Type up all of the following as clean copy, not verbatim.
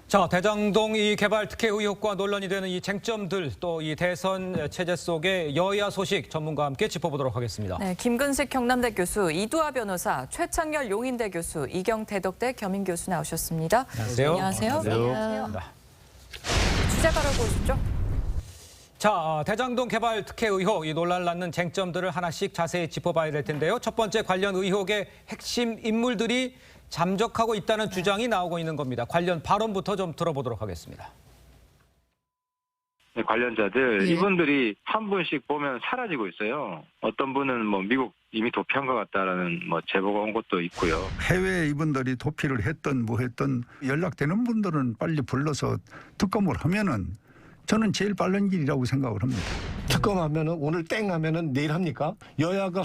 자, 대장동 이 개발 특혜 의혹과 논란이 되는 이 쟁점들, 또 이 대선 체제 속의 여야 소식 전문가와 함께 짚어보도록 하겠습니다. 네, 김근식 경남대 교수, 이두하 변호사, 최창열 용인대 교수, 이경대덕대 겸임 교수 나오셨습니다. 안녕하세요. 안녕하세요. 안녕하세요. 취재가로 보시죠. 자, 대장동 개발 특혜 의혹, 이 논란을 낳는 쟁점들을 하나씩 자세히 짚어봐야 될 텐데요. 첫 번째 관련 의혹의 핵심 인물들이 잠적하고 있다는 주장이 나오고 있는 겁니다. 관련 발언부터 좀 들어보도록 하겠습니다. 네, 관련자들 예. 이분들이 한 분씩 보면 사라지고 있어요. 어떤 분은 뭐 미국 이미 도피한 것 같다라는 뭐 제보가 온 것도 있고요. 해외 이분들이 도피를 했던 뭐 했던 연락되는 분들은 빨리 불러서 특검을 하면은 저는 제일 빠른 길이라고 생각을 합니다. 특검하면은 오늘 땡 하면은 내일 합니까? 여야가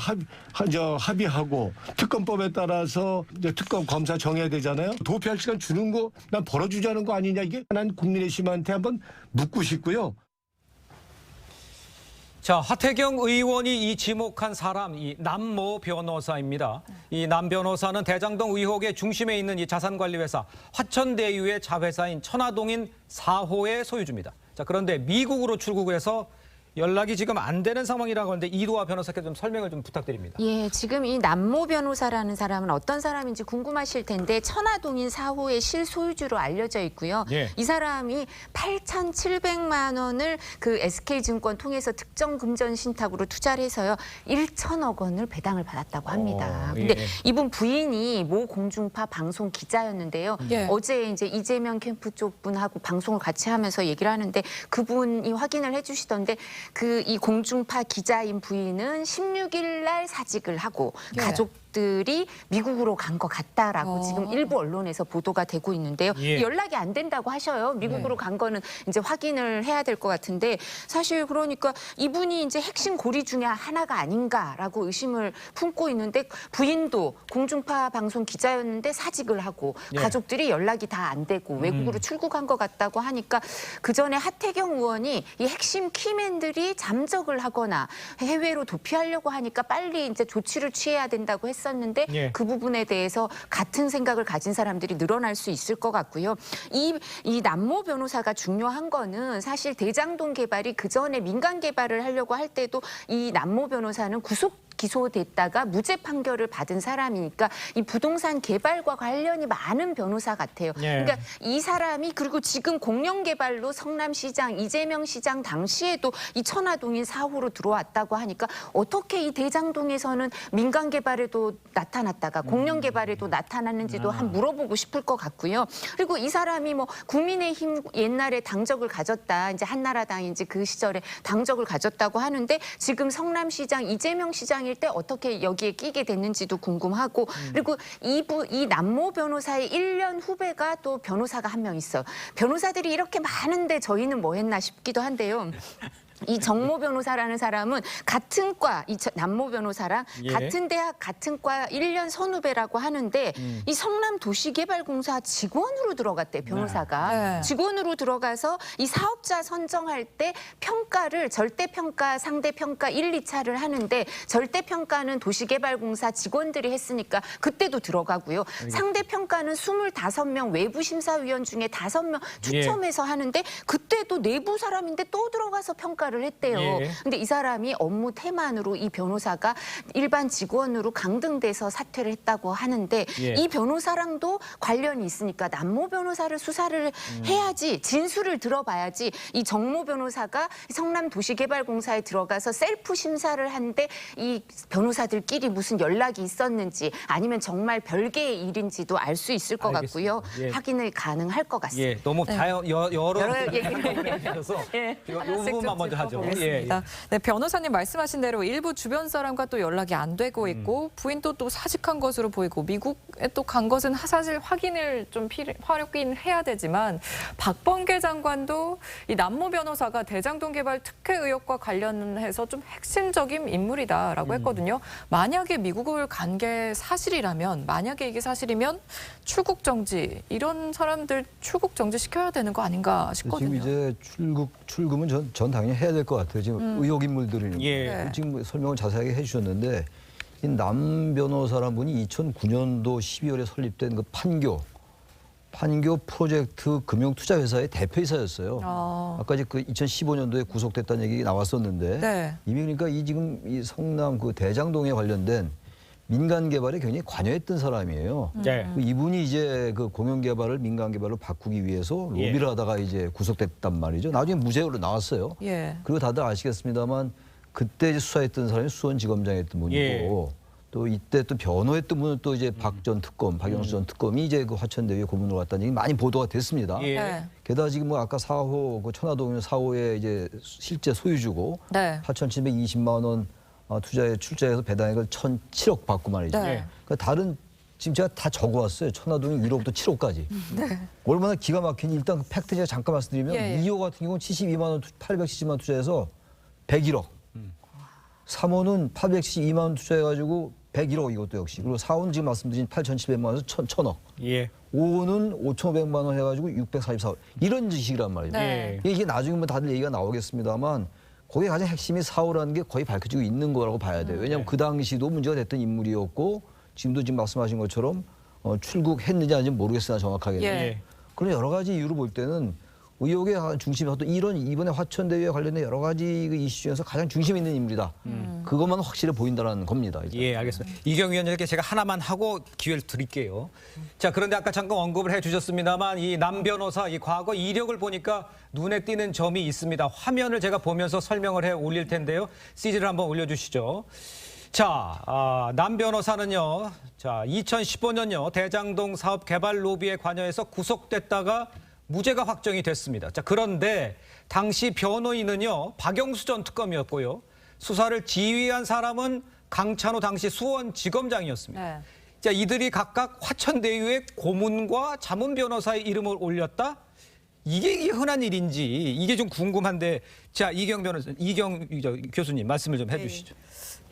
합의하고 특검법에 따라서 이제 특검 검사 정해야 되잖아요. 도피할 시간 주는 거 난 벌어주자는 거 아니냐 이게 난 국민의힘한테 한번 묻고 싶고요. 자, 하태경 의원이 이 지목한 사람, 이 남모 변호사입니다. 이 남 변호사는 대장동 의혹의 중심에 있는 이 자산관리회사 화천대유의 자회사인 천화동인 4호의 소유주입니다. 자, 그런데 미국으로 출국을 해서 연락이 지금 안 되는 상황이라고 하는데 이두하 변호사께 좀 설명을 좀 부탁드립니다. 예, 지금 이 남모 변호사라는 사람은 어떤 사람인지 궁금하실 텐데 천화동인 4호의 실소유주로 알려져 있고요. 예. 이 사람이 8,700만 원을 그 SK증권 통해서 특정 금전 신탁으로 투자를 해서요. 1천억 원을 배당을 받았다고 합니다. 근데 예. 이분 부인이 모 공중파 방송 기자였는데요. 예. 어제 이제 이재명 캠프 쪽 분하고 방송을 같이 하면서 얘기를 하는데 그분이 확인을 해주시던데 이 공중파 기자인 부인은 16일 날 사직을 하고 예. 가족들이 미국으로 간 것 같다라고 어. 지금 일부 언론에서 보도가 되고 있는데요. 예. 연락이 안 된다고 하셔요. 미국으로 간 거는 이제 확인을 해야 될 것 같은데 사실 그러니까 이분이 이제 핵심 고리 중에 하나가 아닌가라고 의심을 품고 있는데 부인도 공중파 방송 기자였는데 사직을 하고 예. 가족들이 연락이 다 안 되고 외국으로 출국한 것 같다고 하니까 그 전에 하태경 의원이 이 핵심 키맨들이 잠적을 하거나 해외로 도피하려고 하니까 빨리 이제 조치를 취해야 된다고 했었는데 예. 그 부분에 대해서 같은 생각을 가진 사람들이 늘어날 수 있을 것 같고요. 이 남모 변호사가 중요한 거는 사실 대장동 개발이 그 전에 민간 개발을 하려고 할 때도 이 남모 변호사는 기소됐다가 무죄 판결을 받은 사람이니까 이 부동산 개발과 관련이 많은 변호사 같아요. 예. 그러니까 이 사람이 그리고 지금 공영개발로 성남시장, 이재명 시장 당시에도 이 천화동인 4호로 들어왔다고 하니까 어떻게 이 대장동에서는 민간 개발에도 나타났다가 공영 개발에도 나타났는지도 한번 물어보고 싶을 것 같고요. 그리고 이 사람이 뭐 국민의힘 옛날에 당적을 가졌다. 이제 한나라당인지 그 시절에 당적을 가졌다고 하는데 지금 성남시장, 이재명 시장일 때 어떻게 여기에 끼게 됐는지도 궁금하고 그리고 이 남모 변호사의 1년 후배가 또 변호사가 한 명 있어요. 변호사들이 이렇게 많은데 저희는 뭐 했나 싶기도 한데요. 이 정모 변호사라는 사람은 같은 과, 이 남모 변호사랑 예. 같은 대학, 같은 과 1년 선후배라고 하는데 이 성남도시개발공사 직원으로 들어갔대, 변호사가. 네. 직원으로 들어가서 이 사업자 선정할 때 평가를 절대평가, 상대평가 1, 2차를 하는데 절대평가는 도시개발공사 직원들이 했으니까 그때도 들어가고요. 상대평가는 25명 외부 심사위원 중에 5명 추첨해서 하는데 그때도 내부 사람인데 또 들어가서 평가를 했대요. 예. 근데 이 사람이 업무 태만으로 이 변호사가 일반 직원으로 강등돼서 사퇴를 했다고 하는데 예. 이 변호사랑도 관련이 있으니까 남모 변호사를 수사를 해야지 진술을 들어봐야지 이 정모 변호사가 성남도시개발공사에 들어가서 셀프 심사를 하는데 이 변호사들끼리 무슨 연락이 있었는지 아니면 정말 별개의 일인지도 알 수 있을 것 알겠습니다. 같고요. 예. 확인을 가능할 것 같습니다. 예, 너무 여러 얘기를 해주셔서 예. 이 하나씩 부분만 좀 먼저 하죠. 짚어보겠습니다. 네, 변호사님 말씀하신 대로 일부 주변 사람과 또 연락이 안 되고 있고 부인도 또 사직한 것으로 보이고 미국에 또 간 것은 사실 확인을 좀 화렵긴 해야 되지만 박범계 장관도 이 남모 변호사가 대장동 개발 특혜 의혹과 관련해서 좀 핵심적인 인물이다라고 했거든요. 만약에 미국을 간 게 사실이라면 만약에 이게 사실이면 출국 정지 이런 사람들 출국 정지 시켜야 되는 거 아닌가 싶거든요. 지금 이제 출금은 전 당연히 해야 될 것 같아요. 지금 의혹 인물들이 예. 지금 설명을 자세하게 해주셨는데 이 남 변호사란 분이 2009년도 12월에 설립된 그 판교 판교 프로젝트 금융투자회사의 대표이사였어요. 아까 이제 그 2015년도에 구속됐다는 얘기 나왔었는데 네. 이미 그러니까 이 지금 이 성남 그 대장동에 관련된 민간 개발에 굉장히 관여했던 사람이에요. 네. 이분이 이제 그 공영 개발을 민간 개발로 바꾸기 위해서 로비를 하다가 이제 구속됐단 말이죠. 나중에 무죄로 나왔어요. 예. 그리고 다들 아시겠습니다만 그때 이제 수사했던 사람이 수원지검장이었던 분이고 예. 또 이때 또 변호했던 분은 또 이제 박 전 특검, 박영수 전 특검이 이제 그 화천대유에 고문으로 갔다는 얘기 많이 보도가 됐습니다. 예. 네. 게다가 지금 뭐 아까 4호 그 천화동 4호의 이제 실제 소유주고 네. 8,720만 원 투자에 출자해서 배당액을 1,007억 받고 말이죠. 네. 그러니까 다른 지금 제가 다 적어왔어요. 천화동이 1억부터 7억까지. 네. 얼마나 기가 막힌지 일단 그 팩트 제가 잠깐 말씀드리면 예, 예. 2호 같은 경우는 72만 원, 870만 원 투자해서 101억. 3호는 812만 원 투자해가지고 101억 이것도 역시. 그리고 4호는 지금 말씀드린 8,700만 원에서 1,000억. 예. 5호는 5,500만 원 해가지고 644억. 이런 식이란 말이에요. 네. 이게 나중에 뭐 다들 얘기가 나오겠습니다만 거기에 가장 핵심이 4호라는 게 거의 밝혀지고 있는 거라고 봐야 돼요. 왜냐하면 그 당시도 문제가 됐던 인물이었고 지금도 지금 말씀하신 것처럼 출국했는지 아닌지 모르겠으나 정확하게는. 예. 그런 여러 가지 이유로 볼 때는 의혹의 중심에서 또 이런 이번에 화천대유에 관련된 여러 가지 그 이슈 중에서 가장 중심에 있는 인물이다. 그것만 확실해 보인다는 겁니다. 일단. 예, 알겠습니다. 이경 위원님께 제가 하나만 하고 기회를 드릴게요. 자, 그런데 아까 잠깐 언급을 해주셨습니다만 이 남 변호사 이 과거 이력을 보니까 눈에 띄는 점이 있습니다. 화면을 제가 보면서 설명을 해 올릴 텐데요. CG를 한번 올려주시죠. 자, 남 변호사는요. 자, 2015년요 대장동 사업 개발 로비에 관여해서 구속됐다가 무죄가 확정이 됐습니다. 자, 그런데 당시 변호인은요 박영수 전 특검이었고요. 수사를 지휘한 사람은 강찬호 당시 수원지검장이었습니다. 네. 자, 이들이 각각 화천대유의 고문과 자문 변호사의 이름을 올렸다? 이게 흔한 일인지 이게 좀 궁금한데, 자, 이경 교수님 말씀을 좀 해주시죠.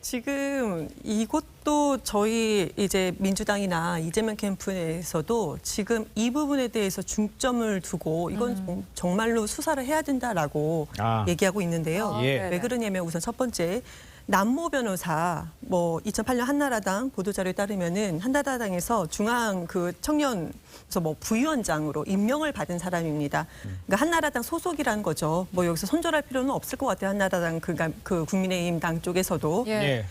지금 이것도 저희 이제 민주당이나 이재명 캠프에서도 지금 이 부분에 대해서 중점을 두고 이건 정말로 수사를 해야 된다라고 얘기하고 있는데요. 예. 왜 그러냐면 우선 첫 번째 남모 변호사 뭐 2008년 한나라당 보도자료에 따르면은 한나라당에서 중앙 그 청년에서 뭐 부위원장으로 임명을 받은 사람입니다. 그러니까 한나라당 소속이라는 거죠. 뭐 여기서 손절할 필요는 없을 것 같아요. 한나라당 그 국민의힘 당 쪽에서도. 예.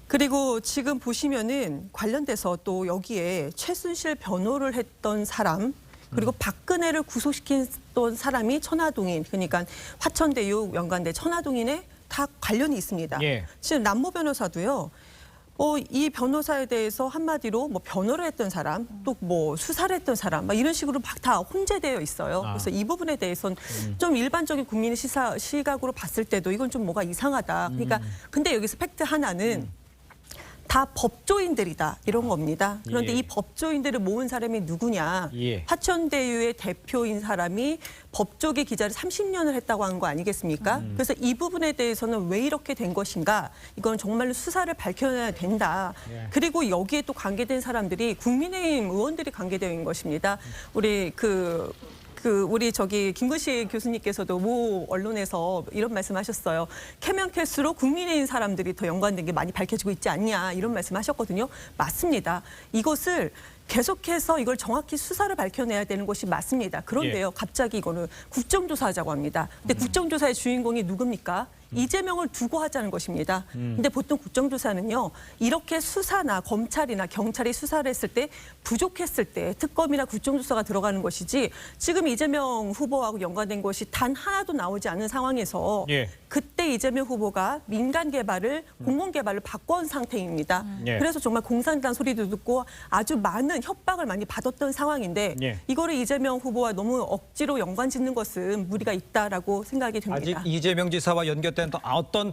그리고 지금 보시면은 관련돼서 또 여기에 최순실 변호를 했던 사람 그리고 박근혜를 구속시켰던 사람이 천화동인, 그러니까 화천대유 연관된 천화동인에 다 관련이 있습니다. 예. 지금 남모 변호사도요. 이 변호사에 대해서 한마디로 뭐 변호를 했던 사람, 또 뭐 수사를 했던 사람, 막 이런 식으로 막 다 혼재되어 있어요. 그래서 이 부분에 대해서는 좀 일반적인 국민의 시각으로 봤을 때도 이건 좀 뭐가 이상하다. 그러니까 근데 여기서 팩트 하나는 다 법조인들이다 이런 겁니다. 그런데 예. 이 법조인들을 모은 사람이 누구냐? 예. 화천대유의 대표인 사람이 법조계 기자를 30년을 했다고 한 거 아니겠습니까? 그래서 이 부분에 대해서는 왜 이렇게 된 것인가? 이건 정말로 수사를 밝혀내야 된다. 예. 그리고 여기에 또 관계된 사람들이 국민의힘 의원들이 관계되어 있는 것입니다. 우리 우리 김근식 교수님께서도 모 언론에서 이런 말씀하셨어요. 캐면 캘수록 국민의힘 사람들이 더 연관된 게 많이 밝혀지고 있지 않냐 이런 말씀하셨거든요. 맞습니다. 이것을 계속해서 이걸 정확히 수사를 밝혀내야 되는 것이 맞습니다. 그런데요, 갑자기 이거는 국정조사하자고 합니다. 근데 국정조사의 주인공이 누굽니까? 이재명을 두고 하자는 것입니다. 근데 보통 국정조사는요, 이렇게 수사나 검찰이나 경찰이 수사를 했을 때 부족했을 때 특검이나 국정조사가 들어가는 것이지 지금 이재명 후보하고 연관된 것이 단 하나도 나오지 않은 상황에서 예. 그때 이재명 후보가 민간 개발을 공공 개발을 바꿔온 상태입니다. 예. 그래서 정말 공산당 소리도 듣고 아주 많은 협박을 많이 받았던 상황인데 예. 이거를 이재명 후보와 너무 억지로 연관짓는 것은 무리가 있다라고 생각이 듭니다. 아직 이재명 지사와 연결된 어떤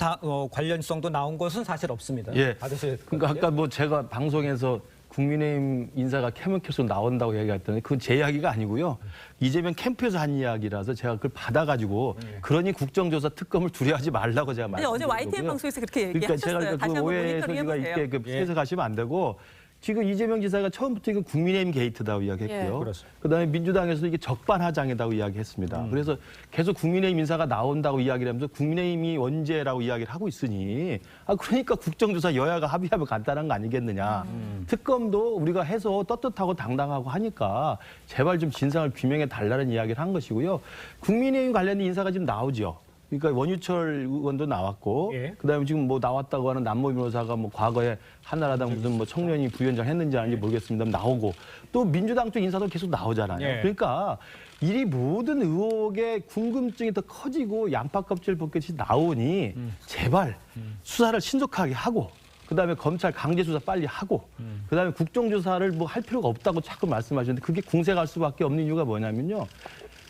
관련성도 나온 것은 사실 없습니다. 예. 받으실 그러니까 아까 뭐 제가 방송에서 국민의힘 인사가 캐묻혀서 나온다고 얘기했더니 그건 제 이야기가 아니고요. 이재명 캠프에서 한 이야기라서 제가 그걸 받아가지고 그러니 국정조사 특검을 두려워하지 말라고 제가 근데 어제 말씀드린 YTN 거고요. 방송에서 그렇게 그러니까 얘기하셨어요. 제가 다시 그 한번 오해 모니터링 소지가 해보세요. 있게 해석하시면 안 되고 지금 이재명 지사가 처음부터 이건 국민의힘 게이트다고 이야기했고요. 예. 그렇습니다. 그다음에 민주당에서도 이게 적반하장이다고 이야기했습니다. 그래서 계속 국민의힘 인사가 나온다고 이야기를 하면서 국민의힘이 원죄라고 이야기를 하고 있으니 그러니까 국정조사 여야가 합의하면 간단한 거 아니겠느냐. 특검도 우리가 해서 떳떳하고 당당하고 하니까 제발 좀 진상을 규명해 달라는 이야기를 한 것이고요. 국민의힘 관련된 인사가 지금 나오죠. 그러니까 원유철 의원도 나왔고, 예. 그다음에 지금 뭐 나왔다고 하는 남모 변호사가 뭐 과거에 한나라당 무슨 뭐 청년이 부위원장 했는지 아닌지 모르겠습니다. 나오고 또 민주당 쪽 인사도 계속 나오잖아요. 예. 그러니까 이 모든 의혹의 궁금증이 더 커지고 양파 껍질 벗겨지 나오니 제발 수사를 신속하게 하고. 그다음에 검찰 강제 수사 빨리 하고, 그다음에 국정조사를 뭐 할 필요가 없다고 자꾸 말씀하셨는데 그게 궁색할 수밖에 없는 이유가 뭐냐면요.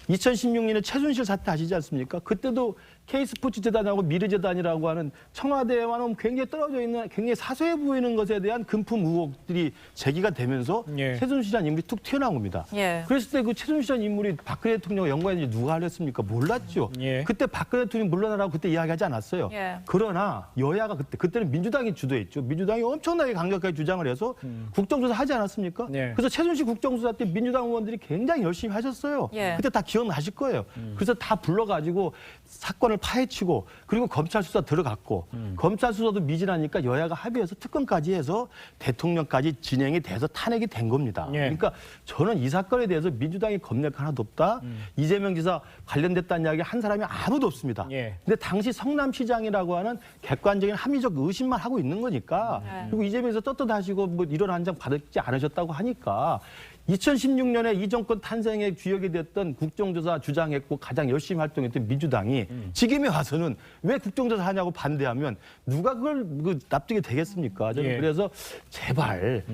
2016년에 최순실 사태 아시지 않습니까? 그때도 K스포츠재단하고 미르재단이라고 하는 청와대와는 굉장히 떨어져 있는 굉장히 사소해 보이는 것에 대한 금품 의혹들이 제기가 되면서 예. 최순실이라는 인물이 툭 튀어나온 겁니다. 예. 그랬을 때 그 최순실이라는 인물이 박근혜 대통령과 연관했는지 누가 알렸습니까? 몰랐죠. 예. 그때 박근혜 대통령이 물러나라고 그때 이야기하지 않았어요. 예. 그러나 여야가 그때는 민주당이 주도했죠. 민주당이 엄청나게 강력하게 주장을 해서 국정조사 하지 않았습니까? 예. 그래서 최순실 국정조사 때 민주당 의원들이 굉장히 열심히 하셨어요. 예. 그때 다 기억나실 거예요. 그래서 다 불러가지고 사건을 파헤치고 그리고 검찰 수사 들어갔고 검찰 수사도 미진하니까 여야가 합의해서 특검까지 해서 대통령까지 진행이 돼서 탄핵이 된 겁니다. 예. 그러니까 저는 이 사건에 대해서 민주당이 겁낼 거 하나도 없다. 이재명 지사 관련됐다는 이야기 한 사람이 아무도 없습니다. 예. 근데 당시 성남시장이라고 하는 객관적인 합리적 의심만 하고 있는 거니까 그리고 이재명에서 떳떳하시고 뭐 이런 한 장 받지 않으셨다고 하니까 2016년에 이 정권 탄생의 주역이 됐던 국정조사 주장했고 가장 열심히 활동했던 민주당이 지금에 와서는 왜 국정조사 하냐고 반대하면 누가 그걸 납득이 되겠습니까? 저는 예. 그래서 제발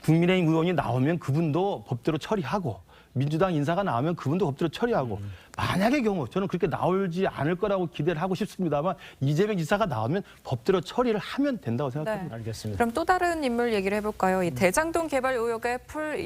국민의힘 의원이 나오면 그분도 법대로 처리하고 민주당 인사가 나오면 그분도 법대로 처리하고 만약의 경우 저는 그렇게 나오지 않을 거라고 기대를 하고 싶습니다만 이재명 지사가 나오면 법대로 처리를 하면 된다고 생각합니다. 알겠습니다. 그럼 또 다른 인물 얘기를 해볼까요? 이 대장동 개발 의혹의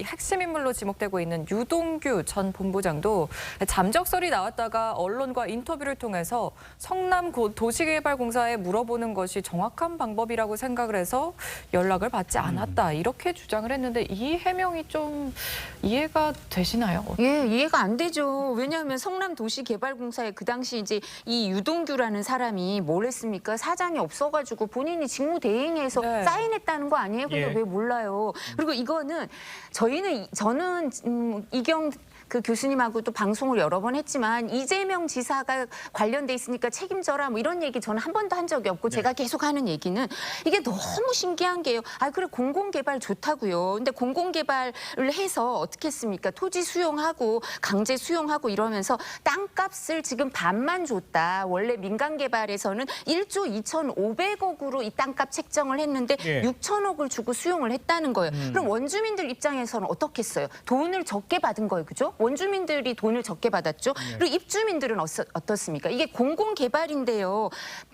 핵심 인물로 지목되고 있는 유동규 전 본부장도 잠적설이 나왔다가 언론과 인터뷰를 통해서 성남 도시개발공사에 물어보는 것이 정확한 방법이라고 생각을 해서 연락을 받지 않았다. 이렇게 주장을 했는데 이 해명이 좀 이해가 되시나요? 예, 이해가 안 되죠. 왜냐하면 성남도시개발공사에 그 당시 이제 이 유동규라는 사람이 뭘 했습니까? 사장이 없어가지고 본인이 직무대행해서 네. 사인했다는 거 아니에요? 근데 예. 왜 몰라요? 그리고 이거는 저는 이경 그 교수님하고도 방송을 여러 번 했지만 이재명 지사가 관련돼 있으니까 책임져라 뭐 이런 얘기 저는 한 번도 한 적이 없고 제가 계속 하는 얘기는 이게 너무 신기한 게요. 그래 공공개발 좋다고요. 근데 공공개발을 해서 어떻게 했습니까? 토지 수용하고 강제 수용하고 이러면서 땅값을 지금 반만 줬다. 원래 민간개발에서는 1조 2,500억으로 이 땅값 책정을 했는데 예. 6천억을 주고 수용을 했다는 거예요. 그럼 원주민들 입장에서는 어떻겠어요? 돈을 적게 받은 거예요. 그죠? 원주민들이 돈을 적게 받았죠. 그리고 입주민들은 어떻습니까? 이게 공공개발인데요.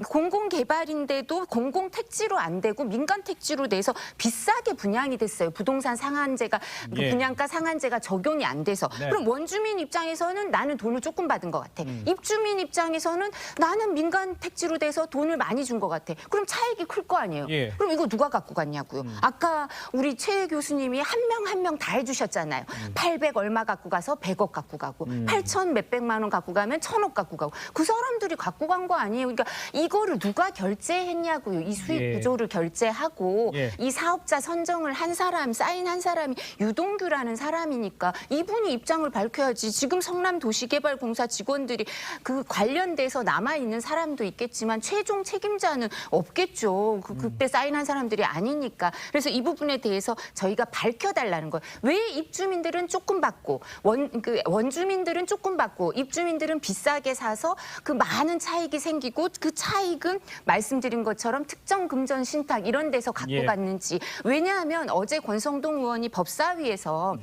공공개발인데도 공공택지로 안 되고 민간택지로 돼서 비싸게 분양이 됐어요. 부동산 상한제가 예. 분양가 상한제가 적용이 안 돼서. 네. 그럼 원주민 입장에서는 나는 돈을 조금 받은 것 같아. 입주민 입장에서는 나는 민간택지로 돼서 돈을 많이 준 것 같아. 그럼 차익이 클 거 아니에요. 예. 그럼 이거 누가 갖고 갔냐고요. 아까 우리 최 교수님이 한 명 한 명 다 해주셨잖아요. 800 얼마 갖고 가서 100억 갖고 가고 8천 몇백만 원 갖고 가면 1,000억 갖고 가고 그 사람들이 갖고 간 거 아니에요. 그러니까 이거를 누가 결제했냐고요. 이 수익 예. 구조를 결제하고 예. 이 사업자 선정을 한 사람, 사인한 사람이 유동규라는 사람이니까 이분이 입장을 밝혀야지. 지금 성남도시개발공사 직원들이 그 관련돼서 남아있는 사람도 있겠지만 최종 책임자는 없겠죠. 그때 사인한 사람들이 아니니까. 그래서 이 부분에 대해서 저희가 밝혀달라는 거예요. 왜 입주민들은 조금 받고 원주민들은 조금 받고 입주민들은 비싸게 사서 그 많은 차익이 생기고 그 차익은 말씀드린 것처럼 특정 금전 신탁 이런 데서 갖고 예. 갔는지. 왜냐하면 어제 권성동 의원이 법사위에서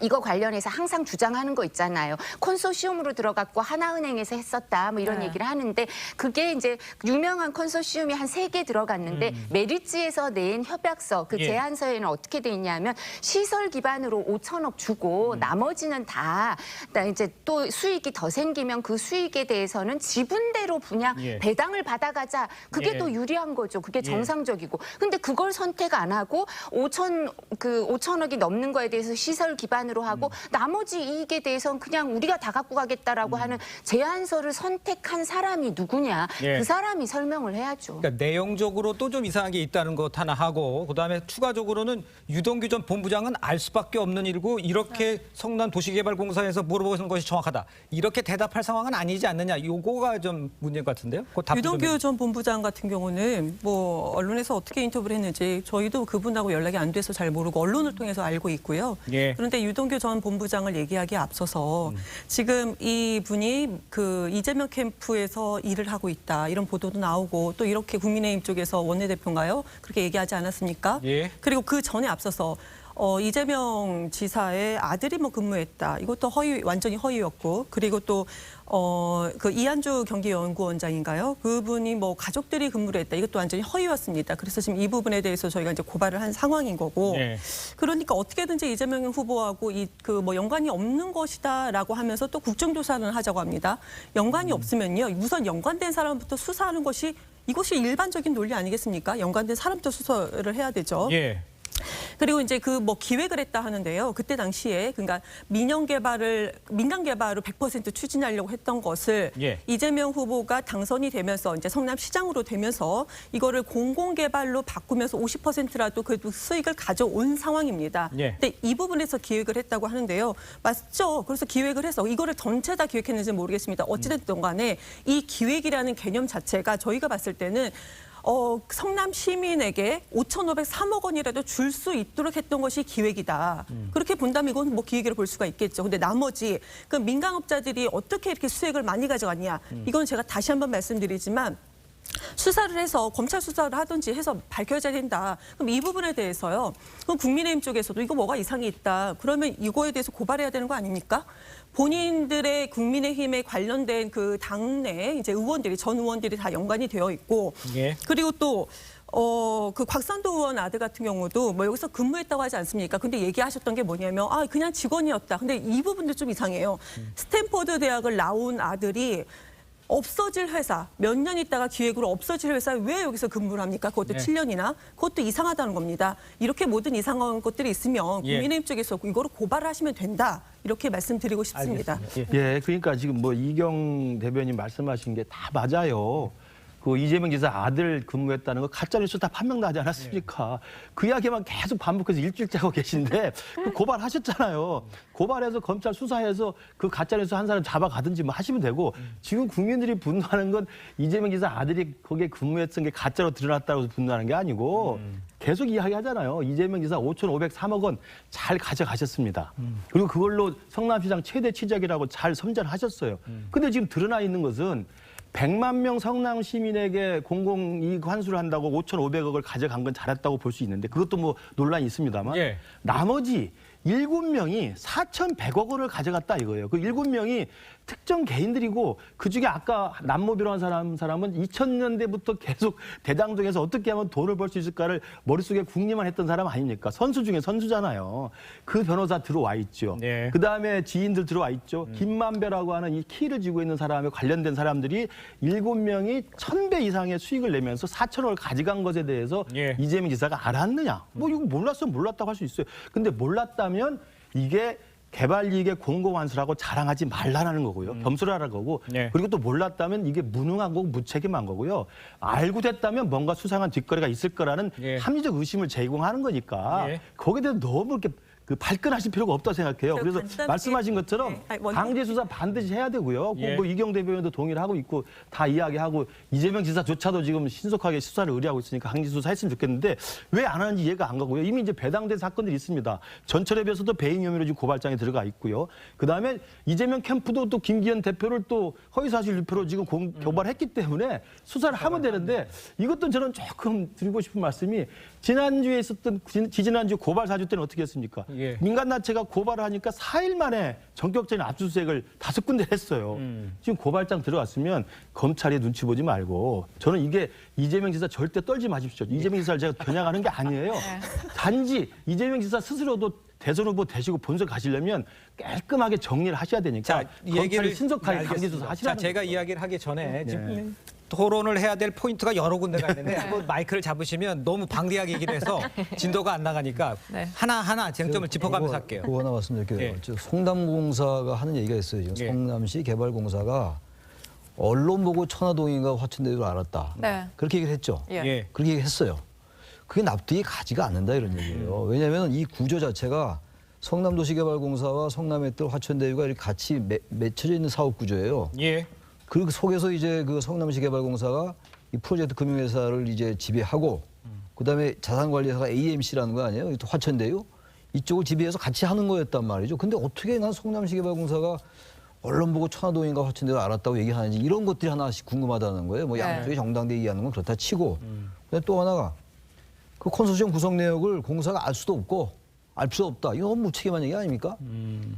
이거 관련해서 항상 주장하는 거 있잖아요. 컨소시엄으로 들어갔고 하나은행에서 했었다 뭐 이런 네. 얘기를 하는데 그게 이제 유명한 컨소시엄이 한 3개 들어갔는데 메리츠에서 낸 협약서 그 예. 제안서에는 어떻게 돼 있냐면 시설 기반으로 5천억 주고 나머지는 다 이제 또 수익이 더 생기면 그 수익에 대해서는 지분대로 분양 예. 배당을 받아가자. 그게 예. 더 유리한 거죠. 그게 정상적이고. 근데 그걸 선택 안 하고 5천억이 넘는 거에 대해서 시설 기반으로 하고 나머지 이익에 대해서는 그냥 우리가 다 갖고 가겠다라고 하는 제안서를 선택한 사람이 누구냐. 예. 그 사람이 설명을 해야죠. 그러니까 내용적으로 또 좀 이상한 게 있다는 것 하나 하고 그다음에 추가적으로는 유동규 전 본부장은 알 수밖에 없는 일이고 이렇게 성남 도시개발공사에서 물어보는 것이 정확하다. 이렇게 대답할 상황은 아니지 않느냐. 요거가 좀 문제인 것 같은데요. 그거 답 좀 유동규 전 본부장 같은 경우는 뭐 언론에서 어떻게 인터뷰를 했는지 저희도 그분하고 연락이 안 돼서 잘 모르고 언론을 통해서 알고 있고요. 예. 그런데 유동규 전 본부장을 얘기하기에 앞서서 지금 이분이 그 이재명 캠프에서 일을 하고 있다 이런 보도도 나오고 또 이렇게 국민의힘 쪽에서 원내대표인가요? 그렇게 얘기하지 않았습니까? 예. 그리고 그 전에 앞서서 이재명 지사의 아들이 뭐 근무했다. 이것도 완전히 허위였고, 그리고 또 그 이한주 경기연구원장인가요? 그분이 뭐 가족들이 근무를 했다. 이것도 완전히 허위였습니다. 그래서 지금 이 부분에 대해서 저희가 이제 고발을 한 상황인 거고, 예. 그러니까 어떻게든지 이재명 후보하고 그 뭐 연관이 없는 것이다라고 하면서 또 국정조사는 하자고 합니다. 연관이 없으면요, 우선 연관된 사람부터 수사하는 것이 이것이 일반적인 논리 아니겠습니까? 연관된 사람부터 수사를 해야 되죠. 예. 그리고 이제 그 뭐 기획을 했다 하는데요. 그때 당시에 그러니까 민간 개발을 100% 추진하려고 했던 것을 예. 이재명 후보가 당선이 되면서 이제 성남시장으로 되면서 이거를 공공개발로 바꾸면서 50%라도 그 수익을 가져온 상황입니다. 예. 근데 이 부분에서 기획을 했다고 하는데요. 맞죠? 그래서 기획을 해서 이거를 전체 다 기획했는지는 모르겠습니다. 어찌됐든 간에 이 기획이라는 개념 자체가 저희가 봤을 때는 성남 시민에게 5,503억 원이라도 줄 수 있도록 했던 것이 기획이다. 그렇게 본다면 이건 뭐 기획이라고 볼 수가 있겠죠. 근데 나머지 그 민간업자들이 어떻게 이렇게 수익을 많이 가져갔냐. 이건 제가 다시 한번 말씀드리지만 수사를 해서 검찰 수사를 하든지 해서 밝혀져야 된다. 그럼 이 부분에 대해서요. 그럼 국민의힘 쪽에서도 이거 뭐가 이상이 있다. 그러면 이거에 대해서 고발해야 되는 거 아닙니까? 본인들의 국민의힘에 관련된 그 당내 이제 의원들이 전 의원들이 다 연관이 되어 있고, 예. 그리고 또 그 곽상도 의원 아들 같은 경우도 뭐 여기서 근무했다고 하지 않습니까? 근데 얘기하셨던 게 뭐냐면 그냥 직원이었다. 근데 이 부분도 좀 이상해요. 스탠퍼드 대학을 나온 아들이 없어질 회사, 몇 년 있다가 기획으로 없어질 회사에 왜 여기서 근무를 합니까? 그것도 네. 7년이나? 그것도 이상하다는 겁니다. 이렇게 모든 이상한 것들이 있으면 예. 국민의힘 쪽에서 이거를 고발을 하시면 된다. 이렇게 말씀드리고 싶습니다. 알겠습니다. 예. 예, 그러니까 지금 뭐 이경 대변인 말씀하신 게 다 맞아요. 그 이재명 지사 아들 근무했다는 거 가짜뉴스 다 판명도 하지 않았습니까? 그 이야기만 계속 반복해서 일주일째 하고 계신데 고발하셨잖아요. 고발해서 검찰 수사해서 그 가짜뉴스 한 사람 잡아가든지 뭐 하시면 되고 지금 국민들이 분노하는 건 이재명 지사 아들이 거기에 근무했던 게 가짜로 드러났다고 분노하는 게 아니고 계속 이야기하잖아요. 이재명 지사 5,503억 원 잘 가져가셨습니다. 그리고 그걸로 성남시장 최대 치적이라고 잘 선전하셨어요. 근데 지금 드러나 있는 것은 100만 명 성남 시민에게 공공이익 환수를 한다고 5,500억을 가져간 건 잘했다고 볼 수 있는데 그것도 뭐 논란이 있습니다만 예. 나머지 7명이 4,100억 원을 가져갔다 이거예요. 그 7명이 특정 개인들이고 그중에 아까 남모 변호사라는 사람은 2000년대부터 계속 대장동에서 어떻게 하면 돈을 벌 수 있을까를 머릿속에 궁리만 했던 사람 아닙니까? 선수 중에 선수잖아요. 그 변호사 들어와 있죠. 네. 그다음에 지인들 들어와 있죠. 김만배라고 하는 이 키를 쥐고 있는 사람에 관련된 사람들이 7명이 1,000배 이상의 수익을 내면서 4,000억을 가져간 것에 대해서 예. 이재명 지사가 알았느냐? 뭐 이거 몰랐으면 몰랐다고 할 수 있어요. 근데 몰랐다면 이게 개발 이익의 공공환수라고 자랑하지 말라는 거고요. 겸손하라는 거고. 네. 그리고 또 몰랐다면 이게 무능한 거고 무책임한 거고요. 알고 됐다면 뭔가 수상한 뒷거리가 있을 거라는 예. 합리적 의심을 제공하는 거니까 예. 거기에 대해서 너무 이렇게 발끈하실 필요가 없다고 생각해요. 그래서 간단하게- 말씀하신 것처럼 네. 아니, 강제 수사 반드시 해야 되고요. 예. 뭐 이경 대변인도 동의를 하고 있고 다 이야기하고 이재명 지사조차도 지금 신속하게 수사를 의뢰하고 있으니까 강제 수사했으면 좋겠는데 왜 안 하는지 이해가 안 가고요. 이미 이제 배당된 사건들이 있습니다. 전철협에서도 배임 혐의로 지금 고발장에 들어가 있고요. 그다음에 이재명 캠프도 또 김기현 대표를 또 허위사실 유포로 지금 고발했기 때문에 수사를 하면 되는데 이것도 저는 조금 드리고 싶은 말씀이 지난주에 있었던 지지난주 고발 사주 때는 어떻게 했습니까? 예. 민간단체가 고발을 하니까 4일 만에 전격적인 압수수색을 5군데 했어요. 지금 고발장 들어갔으면 검찰이 눈치 보지 말고 저는 이게 이재명 지사 절대 떨지 마십시오. 이재명 지사를 제가 겨냥하는 게 아니에요. 단지 이재명 지사 스스로도 대선 후보 되시고 본선 가시려면 깔끔하게 정리를 하셔야 되니까 검찰이 신속하게 강제 수사 하시라는 제가 거죠. 이야기를 하기 전에 지금 토론을 해야 될 포인트가 여러 군데가 있는데 한번 마이크를 잡으시면 너무 방대하게 얘기를 해서 진도가 안 나가니까 네. 하나하나 쟁점을 짚어가면서 할게요. 그거 하나 말씀드릴게요. 예. 성남공사가 하는 얘기가 있어요. 지금 예. 성남시 개발공사가 언론 보고 천화동인가 화천대유를 알았다. 네. 그렇게 얘기를 했죠. 예. 예. 그렇게 얘기했어요. 그게 납득이 가지가 않는다 이런 얘기예요. 왜냐하면 이 구조 자체가 성남도시개발공사와 성남의뜰 화천대유가 이렇게 같이 맺혀져 있는 사업 구조예요. 예. 그 속에서 이제 그 성남시개발공사가 이 프로젝트 금융회사를 이제 지배하고 그다음에 자산관리회사가 AMC라는 거 아니에요? 또 화천대유 이쪽을 지배해서 같이 하는 거였단 말이죠. 근데 어떻게 난 성남시개발공사가 언론 보고 천화동인가 화천대유 알았다고 얘기하는지 이런 것들이 하나씩 궁금하다는 거예요. 뭐 양쪽이 정당대 얘기하는 건 그렇다 치고 근데 또 하나가 그 컨소시엄 구성 내역을 공사가 알 수도 없고 알 필요 없다. 이거 너무 무책임한 얘기 아닙니까?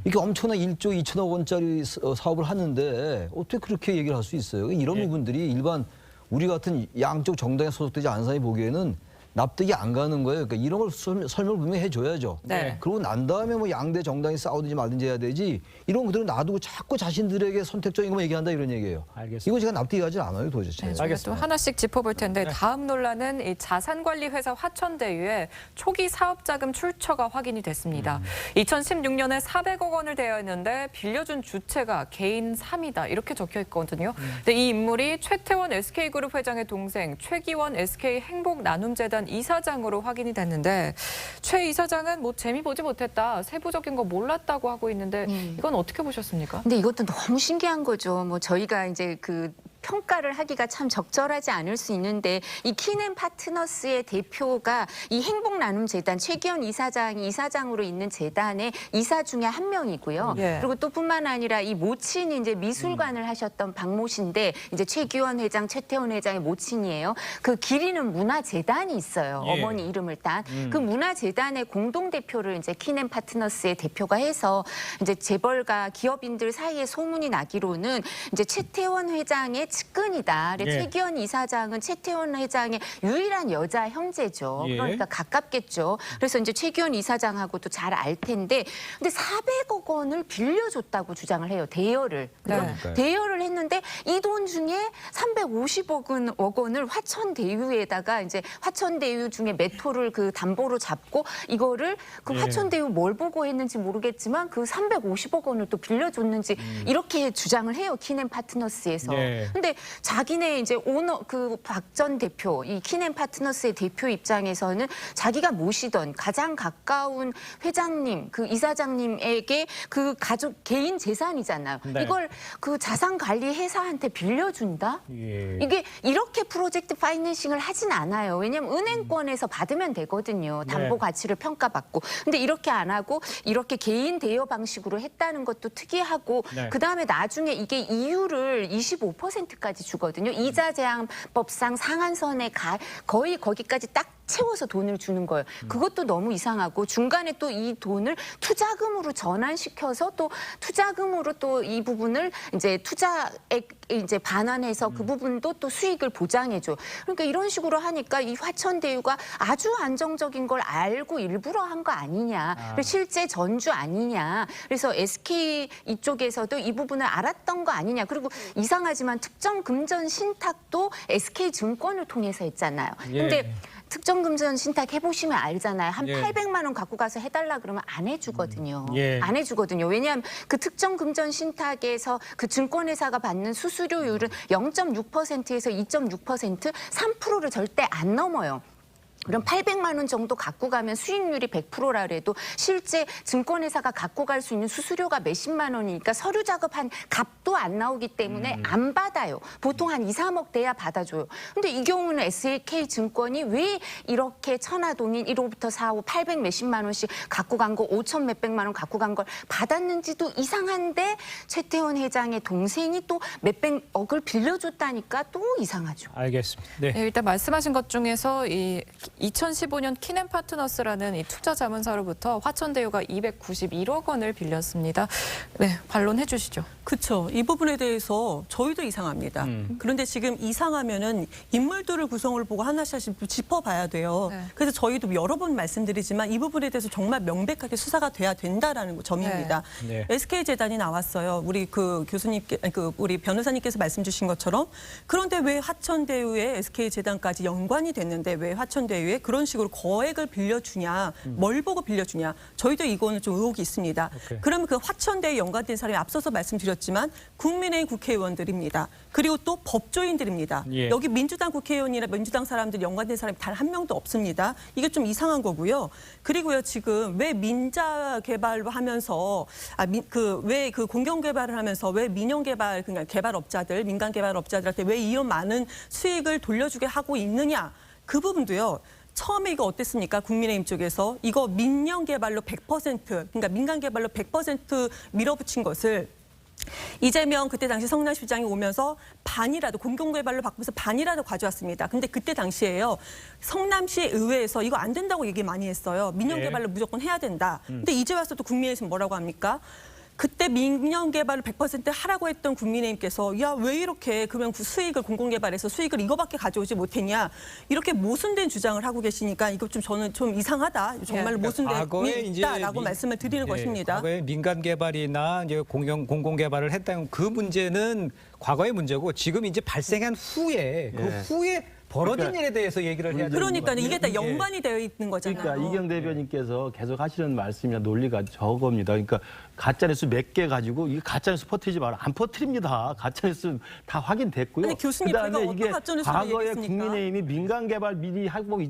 이렇게 엄청난 1조 2천억 원짜리 사업을 하는데 어떻게 그렇게 얘기를 할 수 있어요? 이런 부분들이 일반 우리 같은 양쪽 정당에 소속되지 않은 사람이 보기에는 납득이 안 가는 거예요. 그러니까 이런 걸 설명을 분명히 해줘야죠. 네. 그러고 난 다음에 뭐 양대 정당이 싸우든지 말든지 해야 되지 이런 것들은 놔두고 자꾸 자신들에게 선택적인 것만 얘기한다 이런 얘기예요. 알겠습니다. 이거 제가 납득이 가지 않아요 도대체. 네, 저희가 또 하나씩 짚어볼 텐데 다음 논란은 이 자산관리회사 화천대유의 초기 사업자금 출처가 확인이 됐습니다. 2016년에 400억 원을 대여했는데 빌려준 주체가 개인 3이다 이렇게 적혀 있거든요. 근데 이 인물이 최태원 SK그룹 회장의 동생 최기원 SK행복나눔재단 이사장으로 확인이 됐는데 최 이사장은 뭐 재미 보지 못했다, 세부적인 거 몰랐다고 하고 있는데 이건 어떻게 보셨습니까? 근데 이것도 너무 신기한 거죠. 뭐 저희가 이제 그 평가를 하기가 참 적절하지 않을 수 있는데 이 키넨 파트너스의 대표가 이 행복나눔재단 최기원 이사장이 이사장으로 있는 재단의 이사 중에 한 명이고요. 예. 그리고 또 뿐만 아니라 이 모친이 이제 미술관을 하셨던 박모 씨인데 이제 최기원 회장, 최태원 회장의 모친이에요. 그 기리는 문화재단이 있어요. 예. 어머니 이름을 딴. 그 문화재단의 공동대표를 이제 키넨 파트너스의 대표가 해서 이제 재벌가 기업인들 사이에 소문이 나기로는 이제 최태원 회장의 측근이다. 예. 최기원 이사장은 최태원 회장의 유일한 여자 형제죠. 예. 그러니까 가깝겠죠. 그래서 이제 최기원 이사장하고도 잘 알 텐데, 근데 400억 원을 빌려줬다고 주장을 해요. 대여를. 네. 대여를 했는데 이 돈 중에 350억 원을 화천대유에다가 이제 화천대유 중에 메토를 그 담보로 잡고 이거를 그 예. 화천대유 뭘 보고 했는지 모르겠지만 그 350억 원을 또 빌려줬는지 이렇게 주장을 해요. 키넨 파트너스에서. 예. 근데 자기네 이제 오너 그 박 전 대표 이 키넨 파트너스의 대표 입장에서는 자기가 모시던 가장 가까운 회장님 그 이사장님에게 그 가족 개인 재산이잖아요. 네. 이걸 그 자산 관리 회사한테 빌려준다? 예. 이게 이렇게 프로젝트 파이낸싱을 하진 않아요. 왜냐하면 은행권에서 받으면 되거든요. 담보 네. 가치를 평가받고. 근데 이렇게 안 하고 이렇게 개인 대여 방식으로 했다는 것도 특이하고 네. 그다음에 나중에 이게 이율을 25%까지 주거든요. 이자 제한법상 상한선에 거의 거기까지 딱 채워서 돈을 주는 거예요. 그것도 너무 이상하고 중간에 또 이 돈을 투자금으로 전환시켜서 또 투자금으로 또 이 부분을 이제 투자액 이제 반환해서 그 부분도 또 수익을 보장해줘. 그러니까 이런 식으로 하니까 이 화천대유가 아주 안정적인 걸 알고 일부러 한 거 아니냐. 실제 전주 아니냐. 그래서 SK 이쪽에서도 이 부분을 알았던 거 아니냐. 그리고 이상하지만 특정 금전 신탁도 SK증권을 통해서 했잖아요. 예. 근데 특정 금전 신탁 해보시면 알잖아요. 한 예. 800만 원 갖고 가서 해달라 그러면 안 해주거든요. 예. 안 해주거든요. 왜냐하면 그 특정 금전 신탁에서 그 증권회사가 받는 수수료율은 0.6%에서 2.6%, 3%를 절대 안 넘어요. 그럼 800만 원 정도 갖고 가면 수익률이 100%라 그래도 실제 증권회사가 갖고 갈 수 있는 수수료가 몇십만 원이니까 서류 작업한 값도 수익도 안 나오기 때문에 안 받아요. 보통 한 2, 3억 돼야 받아줘요. 근데 이 경우는 SK증권이 왜 이렇게 천화동인 1호부터 4호 800 몇십만 원씩 갖고 간 거 5천 몇백만 원 갖고 간 걸 받았는지도 이상한데 최태원 회장의 동생이 또 몇백억을 빌려줬다니까 또 이상하죠. 알겠습니다. 네. 네, 일단 말씀하신 것 중에서 이 2015년 키넨파트너스라는 이 투자 자문사로부터 화천대유가 291억 원을 빌렸습니다. 네, 반론해 주시죠. 그렇죠. 이 부분에 대해서 저희도 이상합니다. 그런데 지금 이상하면은 인물들을 구성을 보고 하나씩 짚어봐야 돼요. 네. 그래서 저희도 여러 번 말씀드리지만 이 부분에 대해서 정말 명백하게 수사가 돼야 된다라는 점입니다. 네. SK재단이 나왔어요. 우리 그 교수님께, 우리 변호사님께서 말씀 주신 것처럼 그런데 왜 화천대유에 SK재단까지 연관이 됐는데 왜 화천대유에 그런 식으로 거액을 빌려주냐, 뭘 보고 빌려주냐. 저희도 이거는 좀 의혹이 있습니다. 오케이. 그러면 그 화천대유에 연관된 사람이 앞서서 말씀드렸지만 국민의힘 국회의원들입니다. 그리고 또 법조인들입니다. 예. 여기 민주당 국회의원이나 민주당 사람들 연관된 사람이 단 한 명도 없습니다. 이게 좀 이상한 거고요. 그리고요 지금 왜 민자 개발을 하면서 왜 그 공영 개발을 하면서 왜 민영 개발 그러니까 개발업자들 민간 개발업자들한테 왜 이런 많은 수익을 돌려주게 하고 있느냐 그 부분도요. 처음에 이거 어땠습니까? 국민의힘 쪽에서 이거 민영 개발로 100% 그러니까 민간 개발로 100% 밀어붙인 것을 이재명 그때 당시 성남시장이 오면서 반이라도 공공개발로 바꾸면서 반이라도 가져왔습니다. 근데 그때 당시에요. 성남시 의회에서 이거 안 된다고 얘기 많이 했어요. 민영개발로 무조건 해야 된다. 근데 이제 와서 또 국민의힘은 뭐라고 합니까? 그때 민영개발을 100% 하라고 했던 국민의힘께서 야 왜 이렇게 그러면 그 수익을 공공개발해서 수익을 이거밖에 가져오지 못했냐 이렇게 모순된 주장을 하고 계시니까 이거 좀 저는 좀 이상하다 정말 모순된 있다라고 말씀을 드리는 것입니다. 과거에 민간 개발이나 이제 공공 개발을 했다는 그 문제는 과거의 문제고 지금 이제 발생한 후에 그 후에 벌어진 일에 대해서 얘기를 해야 되는 그러니까 거거든요. 이게 다 연관이 되어 있는 거잖아요. 그러니까 이경 대변인께서 계속 하시는 말씀이나 논리가 저겁니다. 그러니까 가짜뉴스 몇 개 가지고 이게 가짜뉴스 퍼뜨리지 마라. 안 퍼뜨립니다. 가짜뉴스 다 확인됐고요. 아니, 교수님, 그다음에 제가 이게 어떤 가짜뉴스를 과거에 얘기했습니까? 국민의힘이 민간 개발 미리 하고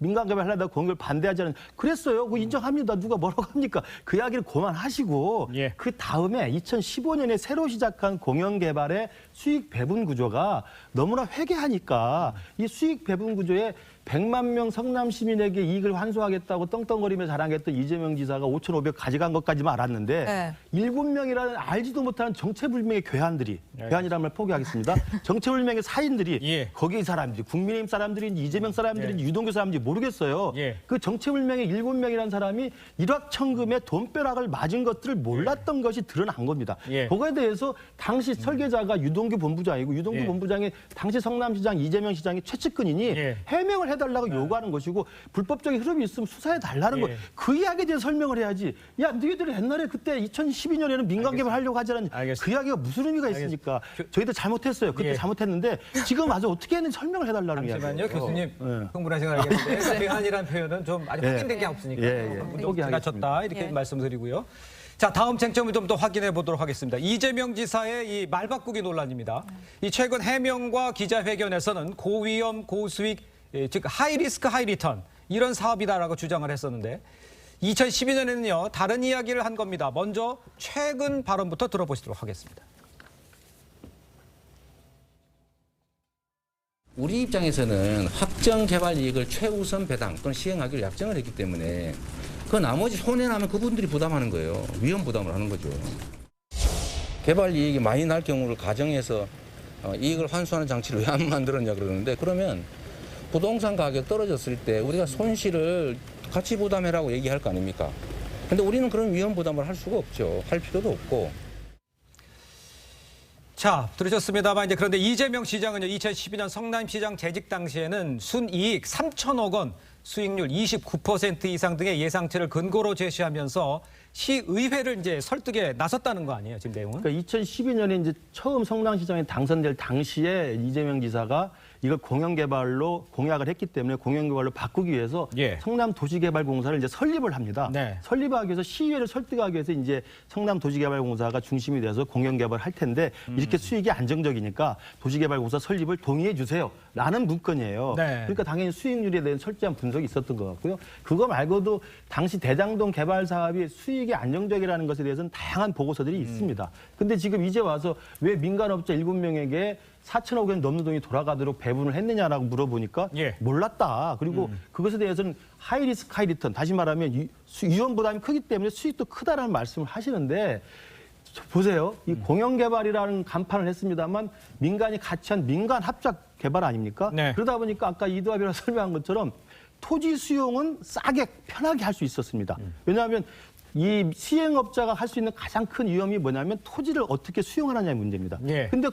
민간 개발 하려다 공개를 반대하지 않은 그랬어요. 그거 인정합니다. 누가 뭐라고 합니까? 그 이야기를 그만하시고 예. 그 다음에 2015년에 새로 시작한 공영 개발의 수익 배분 구조가 너무나 회개하니까 이 수익 배분 구조에 100만 명 성남 시민에게 이익을 환수하겠다고 떵떵거리며 자랑했던 이재명 지사가 5,500 가져간 것까지만 알았는데 네. 7명이라는 알지도 못하는 정체불명의 괴한들이 괴한이라는 말 포기하겠습니다. 정체불명의 사인들이 예. 거기 사람들이 국민의힘 사람들인지 이재명 사람들인지 유동규 사람인지 모르겠어요. 예. 그 정체불명의 7명이라는 사람이 일확천금의 돈벼락을 맞은 것들을 몰랐던 것이 드러난 겁니다. 예. 그거에 대해서 당시 설계자가 유동규 본부장이고 유동규 예. 본부장이 당시 성남시장 이재명 시장이 최측근이니 예. 해명을 해달라고 요구하는 것이고 불법적인 흐름이 있으면 수사해달라는 예. 거. 그 이야기에 대해서 설명을 해야지. 야, 너희들이 옛날에 그때 2012년에는 민간 개발 하려고 하자는 알겠습니다. 그 이야기가 무슨 의미가 있습니까? 저희도 잘못했어요. 그때 예. 잘못했는데 지금 와서 어떻게 했는지 설명을 해달라는 잠시만요, 이야기예요. 교수님. 예. 흥분하신 걸 알겠는데 괴한이라는 표현은 좀 아직 확인된 게 없으니까 지나쳤다 이렇게 말씀드리고요. 자, 다음 쟁점을 좀 더 확인해 보도록 하겠습니다. 이재명 지사의 이 말바꾸기 논란입니다. 이 최근 해명과 기자회견에서는 고위험, 고수익, 즉 하이리스크, 하이리턴 이런 사업이다라고 주장을 했었는데 2012년에는요 다른 이야기를 한 겁니다. 먼저 최근 발언부터 들어보시도록 하겠습니다. 우리 입장에서는 확정 개발 이익을 최우선 배당 또는 시행하기로 약정을 했기 때문에 그 나머지 손해나면 그분들이 부담하는 거예요. 위험 부담을 하는 거죠. 개발 이익이 많이 날 경우를 가정해서 이익을 환수하는 장치를 왜 안 만들었냐 그러는데 그러면 부동산 가격 떨어졌을 때 우리가 손실을 같이 부담해라고 얘기할 거 아닙니까? 근데 우리는 그런 위험 부담을 할 수가 없죠. 할 필요도 없고. 자, 들으셨습니다만 이제 그런데 이재명 시장은요 2012년 성남시장 재직 당시에는 순이익 3천억 원, 수익률 29% 이상 등의 예상치를 근거로 제시하면서 시의회를 이제 설득에 나섰다는 거 아니에요, 지금 내용은? 그러니까 2012년에 이제 처음 성남시장에 당선될 당시에 이재명 지사가 이걸 공영개발로 공약을 했기 때문에 공영개발로 바꾸기 위해서 예. 성남도시개발공사를 이제 설립을 합니다. 네. 설립하기 위해서 시의회를 설득하기 위해서 이제 성남도시개발공사가 중심이 돼서 공영개발을 할 텐데 이렇게 수익이 안정적이니까 도시개발공사 설립을 동의해 주세요라는 문건이에요. 네. 그러니까 당연히 수익률에 대한 철저한 분석 적이 있었던 것 같고요. 그거 말고도 당시 대장동 개발 사업이 수익이 안정적이라는 것에 대해서는 다양한 보고서들이 있습니다. 근데 지금 이제 와서 왜 민간업자 7명에게 4천억 원 넘는 돈이 돌아가도록 배분을 했느냐라고 물어보니까 예. 몰랐다. 그리고 그것에 대해서는 하이 리스크 하이 리턴, 다시 말하면 위험 부담이 크기 때문에 수익도 크다라는 말씀을 하시는데 보세요. 이 공영개발이라는 간판을 했습니다만 민간이 같이 한 민간 합작 개발 아닙니까? 네. 그러다 보니까 아까 이두합이라 설명한 것처럼 토지 수용은 싸게 편하게 할 수 있었습니다. 왜냐하면 이 시행업자가 할 수 있는 가장 큰 위험이 뭐냐면 토지를 어떻게 수용하느냐의 문제입니다. 예. 근데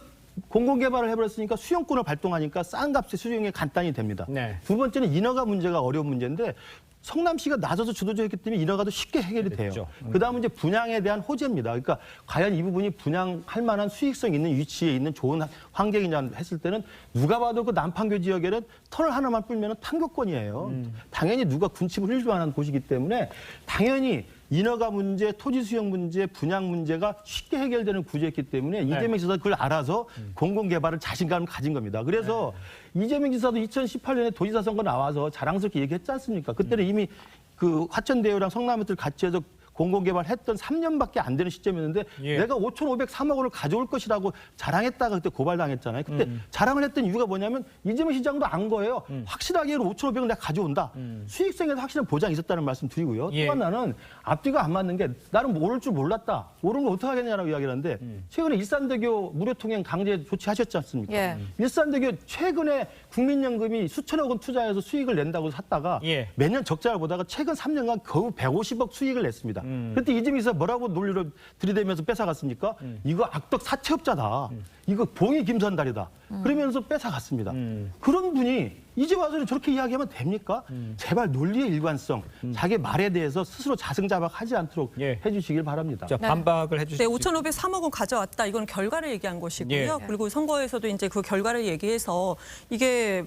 공공개발을 해버렸으니까 수용권을 발동하니까 싼 값에 수용이 간단히 됩니다. 네. 두 번째는 인허가 문제가 어려운 문제인데 성남시가 나서서 주도적이기 때문에 인허가도 쉽게 해결이 돼요. 그렇죠. 그다음은 이제 분양에 대한 호재입니다. 그러니까 과연 이 부분이 분양할 만한 수익성 있는 위치에 있는 좋은 환경이냐 했을 때는 누가 봐도 그 남판교 지역에는 터널 하나만 뿔면 판교권이에요. 당연히 누가 군침을 흘릴 만한 곳이기 때문에 당연히 인허가 문제, 토지 수용 문제, 분양 문제가 쉽게 해결되는 구조였기 때문에 이재명 지사도 그걸 알아서 공공개발을 자신감을 가진 겁니다. 그래서 이재명 지사도 2018년에 도지사 선거 나와서 자랑스럽게 얘기했지 않습니까? 그때는 이미 그 화천대유랑 성남을 같이 해서 공공개발 했던 3년밖에 안 되는 시점이었는데 예. 내가 5,503억 원을 가져올 것이라고 자랑했다가 그때 고발당했잖아요. 그때 자랑을 했던 이유가 뭐냐면 이재명 시장도 안 거예요. 확실하게 5,500원 내가 가져온다. 수익성에서 확실한 보장이 있었다는 말씀 드리고요. 예. 또 하나는 앞뒤가 안 맞는 게 나는 오를 줄 몰랐다. 오른 거 어떻게 하겠냐라고 이야기를 하는데 최근에 일산대교 무료통행 강제 조치하셨지 않습니까? 예. 일산대교 최근에 국민연금이 수천억 원 투자해서 수익을 낸다고 샀다가 예. 매년 적자를 보다가 최근 3년간 겨우 150억 수익을 냈습니다. 그때 이재명 지사 뭐라고 논리를 들이대면서 뺏어갔습니까? 이거 악덕 사채업자다. 이거 봉이 김선달이다. 그러면서 뺏어갔습니다. 그런 분이 이제 와서는 저렇게 이야기하면 됩니까? 제발 논리의 일관성, 자기 말에 대해서 스스로 자승자박하지 않도록 예. 해주시길 바랍니다. 자, 반박을 네, 해주시죠. 5,503억 원 가져왔다. 이건 결과를 얘기한 것이고요. 예. 그리고 선거에서도 이제 그 결과를 얘기해서 이게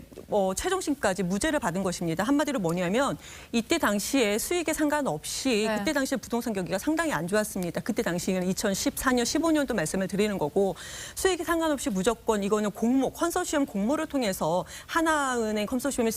최종심까지 무죄를 받은 것입니다. 한마디로 뭐냐면 이때 당시에 수익에 상관없이 네. 그때 당시에 부동산 경기가 상당히 안 좋았습니다. 그때 당시에는 2014년, 15년도 말씀을 드리는 거고 수익에 상관없이 무조건 이거는 공모, 컨소시엄 공모를 통해서 하나은행 컨소시엄이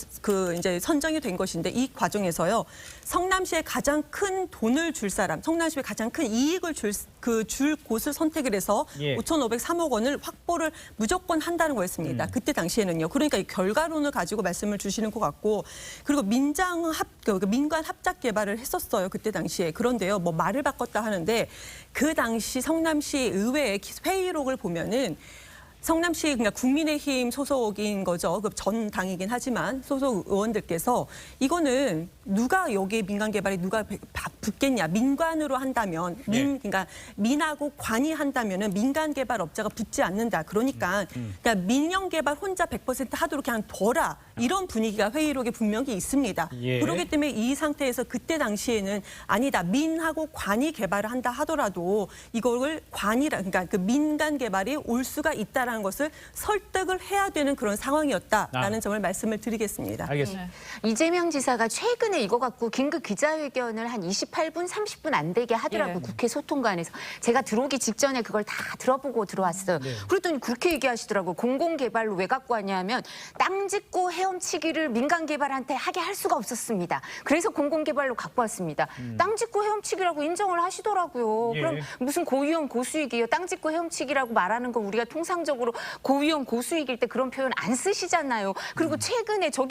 이제 선정이 된 것인데 이 과정에서요. 성남시에 가장 큰 돈을 줄 사람, 성남시에 가장 큰 이익을 줄 곳을 선택을 해서 예. 5,503억 원을 확보를 무조건 한다는 거였습니다. 그때 당시에는요. 그러니까 이 결과론을 가지고 말씀을 주시는 것 같고 그리고 민간 합작 개발을 했었어요. 그때 당시에. 그런데요. 뭐 말을 바꿨다 하는데 그 당시 성남시 의회의 회의록을 보면은 성남시 그러니까 국민의힘 소속인 거죠. 그 전 당이긴 하지만 소속 의원들께서 이거는 누가 여기에 민간 개발에 누가 붙겠냐? 민관으로 한다면 그러니까 민하고 관이 한다면은 민간 개발 업자가 붙지 않는다. 그러니까 민영 개발 혼자 100% 하도록 그냥 둬라. 이런 분위기가 회의록에 분명히 있습니다. 예. 그렇기 때문에 이 상태에서 그때 당시에는 아니다. 민하고 관이 개발을 한다 하더라도 이걸 그러니까 그 민간 개발이 올 수가 있다라는 것을 설득을 해야 되는 그런 상황이었다라는 점을 말씀을 드리겠습니다. 알겠습니다. 이재명 지사가 최근에 이거 갖고 긴급 기자회견을 한 28분, 30분 안 되게 하더라고요. 예. 국회 소통관에서. 제가 들어오기 직전에 그걸 다 들어보고 들어왔어요. 그랬더니 그렇게 얘기하시더라고요. 공공개발로 왜 갖고 왔냐면 땅 짓고 헤엄치기를 민간개발한테 하게 할 수가 없었습니다. 그래서 공공개발로 갖고 왔습니다. 땅 짓고 헤엄치기라고 인정을 하시더라고요. 예. 그럼 무슨 고위험 고수익이에요. 땅 짓고 헤엄치기라고 말하는 거 우리가 통상적으로 고위험 고수익일 때 그런 표현 안 쓰시잖아요. 그리고 최근에 저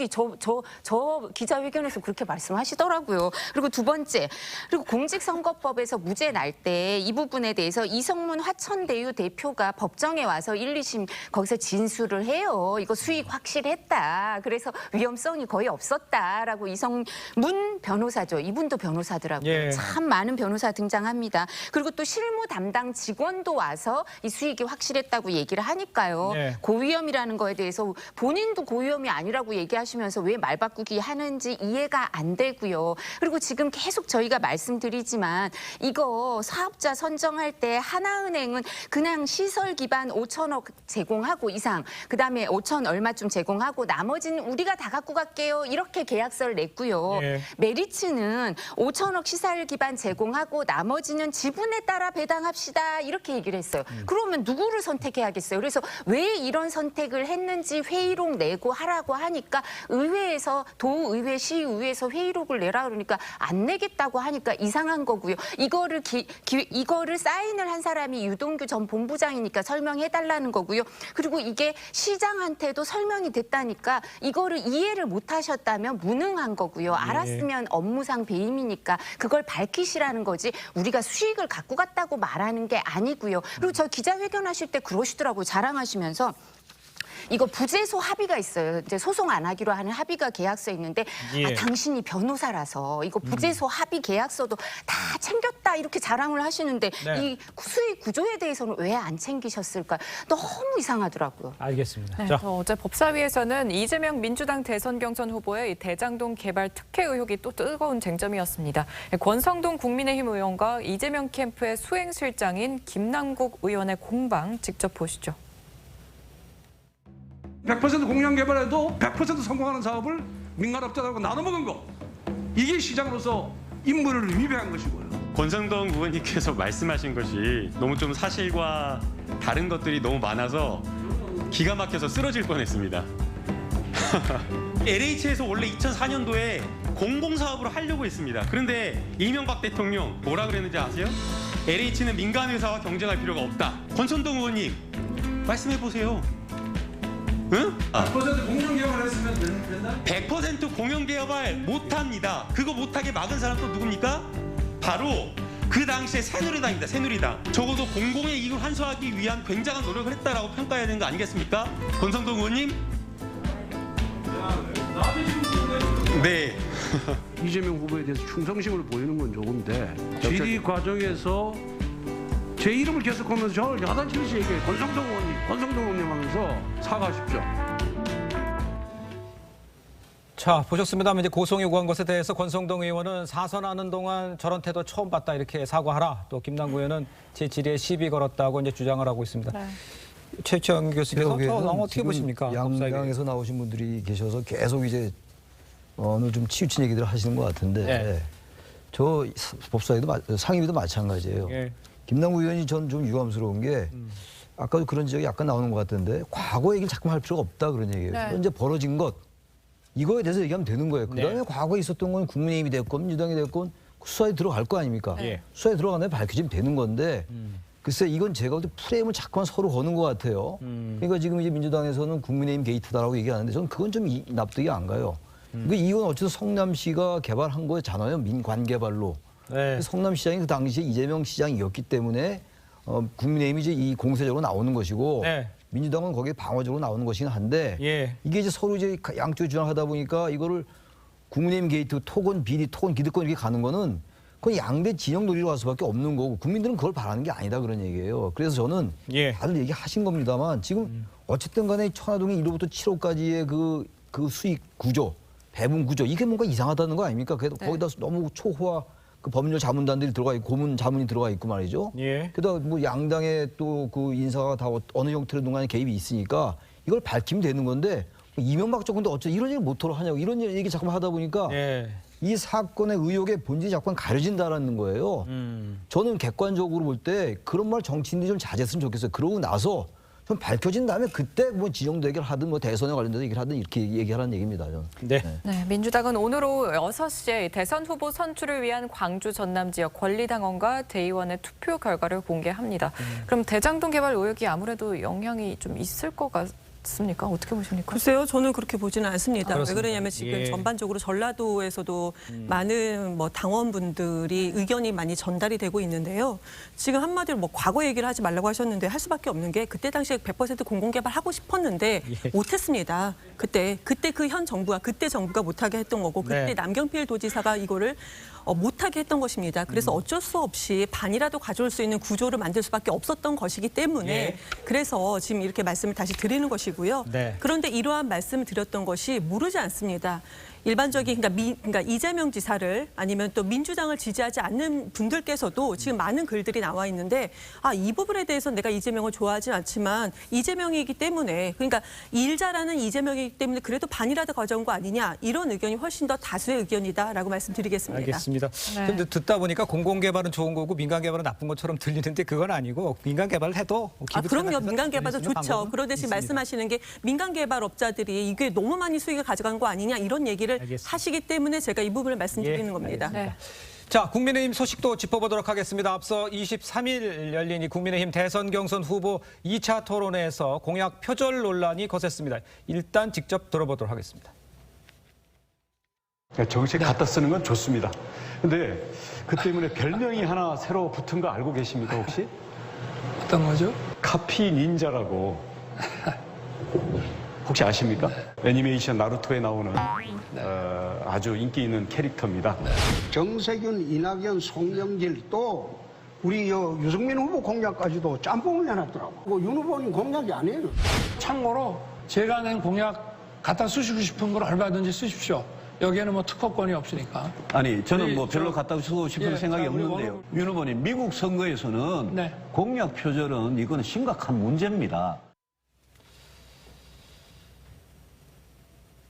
기자회견에서 그렇게 말씀하시더라고요. 그리고 두 번째, 그리고 공직선거법에서 무죄 날 때 이 부분에 대해서 이성문 화천대유 대표가 법정에 와서 1, 2심 거기서 진술을 해요. 이거 수익 확실했다. 그래서 위험성이 거의 없었다라고 이성문 변호사죠. 이분도 변호사더라고요. 예. 참 많은 변호사 등장합니다. 그리고 또 실무 담당 직원도 와서 이 수익이 확실했다고 얘기를 하니까요. 네. 고위험이라는 거에 대해서 본인도 고위험이 아니라고 얘기하시면서 왜 말 바꾸기 하는지 이해가 안 되고요. 그리고 지금 계속 저희가 말씀드리지만 이거 사업자 선정할 때 하나은행은 그냥 시설 기반 5천억 제공하고 이상, 그다음에 5천 얼마쯤 제공하고 나머지는 부분은 우리가 다 갖고 갈게요. 이렇게 계약서를 냈고요. 예. 메리츠는 5천억 시설 기반 제공하고 나머지는 지분에 따라 배당합시다. 이렇게 얘기를 했어요. 그러면 누구를 선택해야겠어요? 그래서 왜 이런 선택을 했는지 회의록 내고 하라고 하니까 의회에서 도의회, 시의회에서 회의록을 내라 그러니까 안 내겠다고 하니까 이상한 거고요. 이거를 사인을 한 사람이 유동규 전 본부장이니까 설명해달라는 거고요. 그리고 이게 시장한테도 설명이 됐다니까 이거를 이해를 못 하셨다면 무능한 거고요. 알았으면 업무상 배임이니까 그걸 밝히시라는 거지 우리가 수익을 갖고 갔다고 말하는 게 아니고요. 그리고 저 기자회견하실 때 그러시더라고요. 자랑하시면서 이거 부재소 합의가 있어요. 이제 소송 안 하기로 하는 합의가 계약서에 있는데 예. 당신이 변호사라서 이거 부재소 합의 계약서도 다 챙겼다 이렇게 자랑을 하시는데 네. 이 수익 구조에 대해서는 왜 안 챙기셨을까? 너무 이상하더라고요. 알겠습니다. 네, 자, 어제 법사위에서는 이재명 민주당 대선 경선 후보의 이 대장동 개발 특혜 의혹이 또 뜨거운 쟁점이었습니다. 권성동 국민의힘 의원과 이재명 캠프의 수행실장인 김남국 의원의 공방 직접 보시죠. 100% 공영 개발해도 100% 성공하는 사업을 민간업자들하고 나눠먹은 거. 이게 시장으로서 임무를 위배한 것이고요. 권성동 의원님께서 말씀하신 것이 너무 좀 사실과 다른 것들이 너무 많아서 기가 막혀서 쓰러질 뻔했습니다. LH에서 원래 2004년도에 공공사업으로 하려고 했습니다. 그런데 이명박 대통령 뭐라 그랬는지 아세요? LH는 민간회사와 경쟁할 필요가 없다. 권성동 의원님 말씀해 보세요. 응? 100% 공영 개발했으면 된다? 100% 공영 개발 못합니다. 그거 못하게 막은 사람 또 누굽니까? 바로 그 당시에 새누리당입니다. 새누리당. 적어도 공공의 이익을 환수하기 위한 굉장한 노력을 했다라고 평가해야 되는 거 아니겠습니까? 권성동 의원님? 네. 이재명 후보에 대해서 충성심을 보이는 건 좋은데 질의 과정에서 제 이름을 계속하면서 저를 야단치듯이 얘기해요. 권성동 의원님 하면서 사과하십시오. 자, 보셨습니다만 이제 고성 요구한 것에 대해서 권성동 의원은 사선하는 동안 저런 태도 처음 봤다 이렇게 사과하라. 또 김남국 의원은 제 질의에 시비 걸었다고 이제 주장을 하고 있습니다. 네. 최치영 교수께서 어떻게 지금 보십니까? 양당에서 나오신 분들이 계셔서 계속 이제 오늘 좀 치우친 얘기들을 하시는 것 같은데 네. 저 법사위도 상임위도 마찬가지예요. 예. 김남국 의원이 전 좀 유감스러운 게 아까도 그런 지적이 약간 나오는 것 같은데 과거 얘기를 자꾸 할 필요가 없다 그런 얘기예요. 네. 현재 벌어진 것 이거에 대해서 얘기하면 되는 거예요. 그다음에 네. 과거에 있었던 건 국민의힘이 됐건 민주당이 됐건 수사에 들어갈 거 아닙니까? 예. 수사에 들어가면 밝혀지면 되는 건데 글쎄 이건 제가 볼 때 프레임을 자꾸만 서로 거는 것 같아요. 그러니까 지금 이제 민주당에서는 국민의힘 게이트다라고 얘기하는데 저는 그건 좀 납득이 안 가요. 그러니까 이건 어쨌든 성남시가 개발한 거잖아요. 민관 개발로. 네. 성남시장이 그 당시에 이재명 시장이었기 때문에 국민의힘이 이제 이 공세적으로 나오는 것이고 네. 민주당은 거기에 방어적으로 나오는 것이긴 한데 예. 이게 이제 서로 이제 양쪽에 주장하다 보니까 이거를 국민의힘 게이트, 토건 비리, 토건 기득권 이렇게 가는 거는 그건 양대 진영 논리로 갈 수밖에 없는 거고 국민들은 그걸 바라는 게 아니다 그런 얘기예요. 그래서 저는 예. 다들 얘기하신 겁니다만 지금 어쨌든 간에 천화동이 1호부터 7호까지의 그 수익 구조, 배분 구조 이게 뭔가 이상하다는 거 아닙니까? 그래도 네. 거기다 너무 초호화 그 법률 자문단들이 들어가 있고 고문 자문이 들어가 있고 말이죠. 예. 게다가 뭐 양당의 또 그 인사가 다 어느 형태로 동안에 개입이 있으니까 이걸 밝히면 되는 건데 이명박 정권도 어쩌 이런 얘기를 못하러 하냐고 이런 얘기 자꾸만 하다 보니까 예. 이 사건의 의혹의 본질이 자꾸만 가려진다라는 거예요. 저는 객관적으로 볼 때 그런 말 정치인들이 좀 자제했으면 좋겠어요. 그러고 나서 좀 밝혀진 다음에 그때 뭐 지정 대결 하든 뭐 대선에 관련돼서 얘기를 하든 이렇게 얘기하라는 얘기입니다. 저는. 네. 네, 민주당은 오늘 오후 6시에 대선 후보 선출을 위한 광주 전남 지역 권리당원과 대의원의 투표 결과를 공개합니다. 그럼 대장동 개발 의혹이 아무래도 영향이 좀 있을 것 같습니까? 어떻게 보십니까? 글쎄요, 저는 그렇게 보지는 않습니다. 왜 그렇습니다. 그러냐면 지금 예. 전반적으로 전라도에서도 많은 뭐 당원분들이 의견이 많이 전달이 되고 있는데요. 지금 한마디로 뭐 과거 얘기를 하지 말라고 하셨는데 할 수밖에 없는 게 그때 당시에 100% 공공개발 하고 싶었는데 못했습니다. 그때 그 현 정부가 그때 정부가 못하게 했던 거고 그때 네. 남경필 도지사가 이거를 못하게 했던 것입니다. 그래서 어쩔 수 없이 반이라도 가져올 수 있는 구조를 만들 수밖에 없었던 것이기 때문에 예. 그래서 지금 이렇게 말씀을 다시 드리는 것이고요. 네. 그런데 이러한 말씀을 드렸던 것이 모르지 않습니다. 일반적인 그러니까 이재명 지사를 아니면 또 민주당을 지지하지 않는 분들께서도 지금 많은 글들이 나와 있는데 이 부분에 대해서 내가 이재명을 좋아하지 않지만 이재명이기 때문에 그러니까 일 잘하는 이재명이기 때문에 그래도 반이라도 가져온 거 아니냐 이런 의견이 훨씬 더 다수의 의견이다라고 말씀드리겠습니다. 알겠습니다. 근데 듣다 보니까 공공개발은 좋은 거고 민간개발은 나쁜 것처럼 들리는데 그건 아니고 민간개발을 해도 그럼요. 민간개발도 좋죠. 그런데 지금 말씀하시는 게 민간개발업자들이 이게 너무 많이 수익을 가져간 거 아니냐 이런 얘기를 하시기 때문에 제가 이 부분을 말씀드리는 겁니다. 자, 국민의힘 소식도 짚어보도록 하겠습니다. 앞서 23일 열린 이 국민의힘 대선 경선 후보 2차 토론회에서 공약 표절 논란이 거셌습니다. 일단 직접 들어보도록 하겠습니다. 정책 갖다 쓰는 건 좋습니다. 근데 그 때문에 별명이 하나 새로 붙은 거 알고 계십니까 혹시? 어떤 거죠? 카피 닌자라고. 혹시 아십니까? 애니메이션 나루토에 나오는 아주 인기 있는 캐릭터입니다. 정세균, 이낙연, 송영길 또 우리 유승민 후보 공약까지도 짬뽕을 내놨더라고. 윤 후보님 공약이 아니에요. 참고로 제가 낸 공약 갖다 쓰시고 싶은 걸 얼마든지 쓰십시오. 여기에는 뭐 특허권이 없으니까. 아니 저는 뭐 별로 갖다 쓰고 싶은 생각이 없는데요. 윤 후보님 미국 선거에서는 공약 표절은 이건 심각한 문제입니다.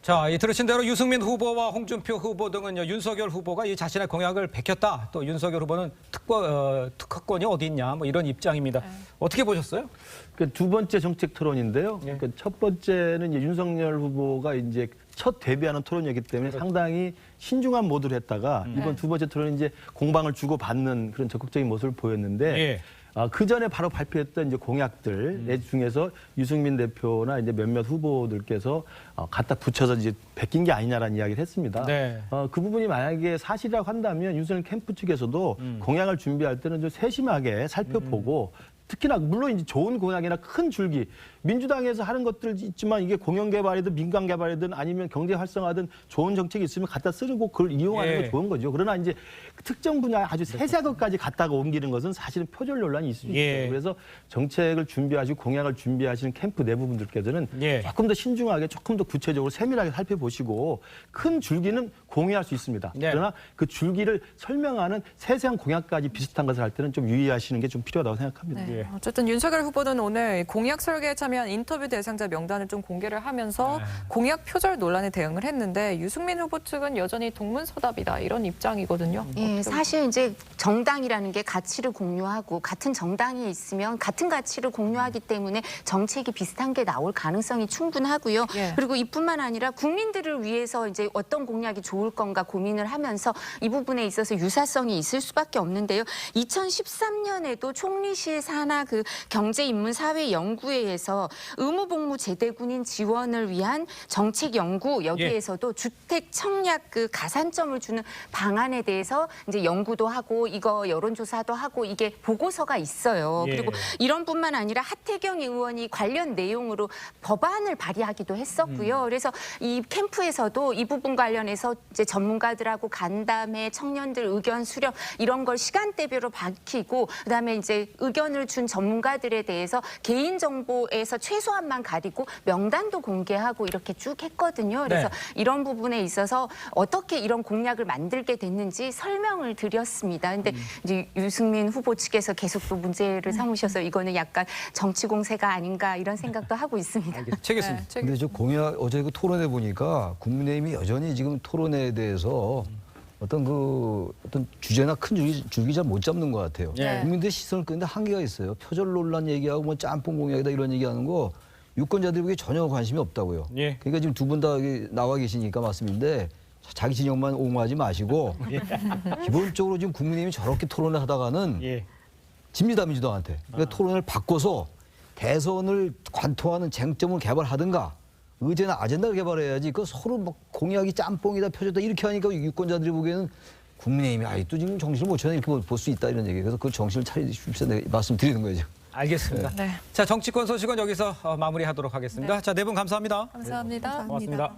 자, 들으신 대로 유승민 후보와 홍준표 후보 등은 윤석열 후보가 이 자신의 공약을 베꼈다. 또 윤석열 후보는 특허권이 어디 있냐 뭐 이런 입장입니다. 어떻게 보셨어요? 두 번째 정책 토론인데요. 첫 번째는 이제 윤석열 후보가 이제 첫 데뷔하는 토론이었기 때문에 상당히 신중한 모드를 했다가 이번 두 번째 토론은 이제 공방을 주고 받는 그런 적극적인 모습을 보였는데 그 전에 바로 발표했던 이제 공약들 중에서 유승민 대표나 이제 몇몇 후보들께서 갖다 붙여서 이제 베낀 게 아니냐라는 이야기를 했습니다. 그 부분이 만약에 사실이라고 한다면 윤석열 캠프 측에서도 공약을 준비할 때는 좀 세심하게 살펴보고 특히나 물론 이제 좋은 공약이나 큰 줄기 민주당에서 하는 것들 있지만 이게 공영개발이든 민간개발이든 아니면 경제 활성화든 좋은 정책이 있으면 갖다 쓰고 그걸 이용하는 거 좋은 거죠. 그러나 이제 특정 분야에 아주 세세한 것까지 갖다가 옮기는 것은 사실은 표절 논란이 있을 수 있어요. 그래서 정책을 준비하시고 공약을 준비하시는 캠프 내부분들께서는 조금 더 신중하게 조금 더 구체적으로 세밀하게 살펴보시고 큰 줄기는 공유할 수 있습니다. 그러나 그 줄기를 설명하는 세세한 공약까지 비슷한 것을 할 때는 좀 유의하시는 게 좀 필요하다고 생각합니다. 어쨌든 윤석열 후보는 오늘 공약 설계에 참여한 인터뷰 대상자 명단을 좀 공개를 하면서 공약 표절 논란에 대응을 했는데 유승민 후보 측은 여전히 동문서답이다 이런 입장이거든요. 사실 이제 정당이라는 게 가치를 공유하고 같은 정당이 있으면 같은 가치를 공유하기 때문에 정책이 비슷한 게 나올 가능성이 충분하고요. 그리고 이뿐만 아니라 국민들을 위해서 이제 어떤 공약이 좋을 건가 고민을 하면서 이 부분에 있어서 유사성이 있을 수밖에 없는데요. 2013년에도 총리실 산하 그 경제인문사회연구회에서 의무복무 제대군인 지원을 위한 정책 연구 여기에서도 주택 청약 그 가산점을 주는 방안에 대해서 이제 연구도 하고 이거 여론조사도 하고 이게 보고서가 있어요. 그리고 이런 뿐만 아니라 하태경 의원이 관련 내용으로 법안을 발의하기도 했었고요. 그래서 이 캠프에서도 이 부분 관련해서 이제 전문가들하고 간담회, 청년들 의견 수렴 이런 걸 시간대별로 밝히고 그다음에 이제 의견을 준 전문가들에 대해서 개인정보에서 최소한만 가리고 명단도 공개하고 이렇게 쭉 했거든요. 그래서 이런 부분에 있어서 어떻게 이런 공약을 만들게 됐는지 설명을 드렸습니다. 근데 이제 유승민 후보 측에서 계속 또 문제를 삼으셔서 이거는 약간 정치 공세가 아닌가 이런 생각도 하고 있습니다. 최 교수님. 근데 저 공약 어제 그 토론회 보니까 국민의힘이 여전히 지금 토론회에 대해서 어떤 주제나 큰 줄기 잘 못 잡는 것 같아요. 국민들 시선을 끄는데 한계가 있어요. 표절 논란 얘기하고 뭐 짬뽕 공약이다 이런 얘기하는 거 유권자들이 그게 전혀 관심이 없다고요. 그러니까 지금 두 분 다 나와 계시니까 말씀인데 자기 진영만 옹호하지 마시고 기본적으로 지금 국민의힘이 저렇게 토론을 하다가는 집니다 민주당한테. 그러니까 토론을 바꿔서 대선을 관통하는 쟁점을 개발하든가 의제나 아젠다를 개발해야지 그 서로 막 공약이 짬뽕이다 표절이다 이렇게 하니까 유권자들이 보기에는 국민의힘이 아직도 지금 정신을 못 차리네 이렇게 볼 수 있다 이런 얘기. 그래서 그 정신을 차리십시오 말씀드리는 거예요. 알겠습니다. 자, 정치권 소식은 여기서 마무리하도록 하겠습니다. 자, 네 분 감사합니다. 감사합니다. 고맙습니다.